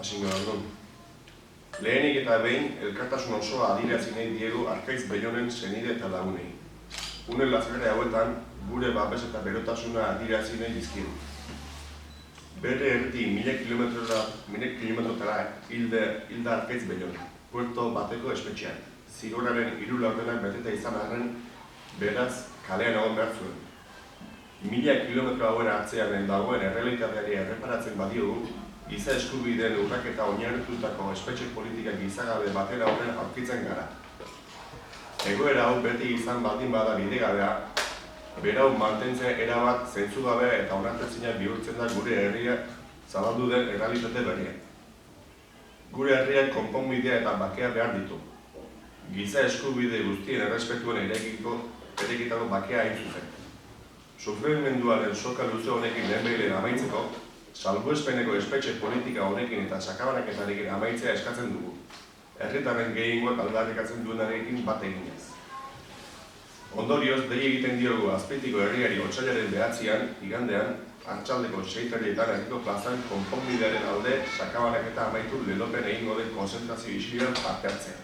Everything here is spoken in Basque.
Hasingo da. Lehenik eta behin, elkartasun osoa adierazi nahi diegu Arkaiz Bellonen senide eta lagunei. Une lazgarri hauetan, gure babes eta berotasuna adierazi nahi dizkigu. Bere erdi 1000 kilometrotara hilda Arkaiz Bellon, Puerto bateko espetxean. Zigorraren 3 laurdenak beteta izan arren, beraz, kalean egon behar zuen. 1000 kilometro hauen hartzearen dagoen errealitateari erreparatzen badiogu, giza eskubideen urraketa oinarritutako espetxe politikak gizagabe baten aurren aurkitzen gara. Egoera hau beti izan baldin bada bidegabea, berau mantentzen erabat zentzugabea eta onartezina bihurtzen da gure herria zabaldu den errealitate berria. Gure herriak konponbidea eta bakea behar ditu. Giza eskubide guztien errespetuen erekitako bakea hain zuzen. Sufrimenduaren soka luze honekin lehenbehilen amaitzeko, salbuespeneko espetxe politika honekin eta sakabanaketarekin amaitzea eskatzen dugu. Herritarren gehiengoak aldarrikatzen duenarekin bat eginez. Ondorioz, dei egiten diogu Azpeitiko herriari otsailaren 9an, igandean, arratsaldeko 6:30 herriko plazan konponbidearen alde sakabanaketa amaitu lelopen egingo den konzentrazio isilean parte hartzea.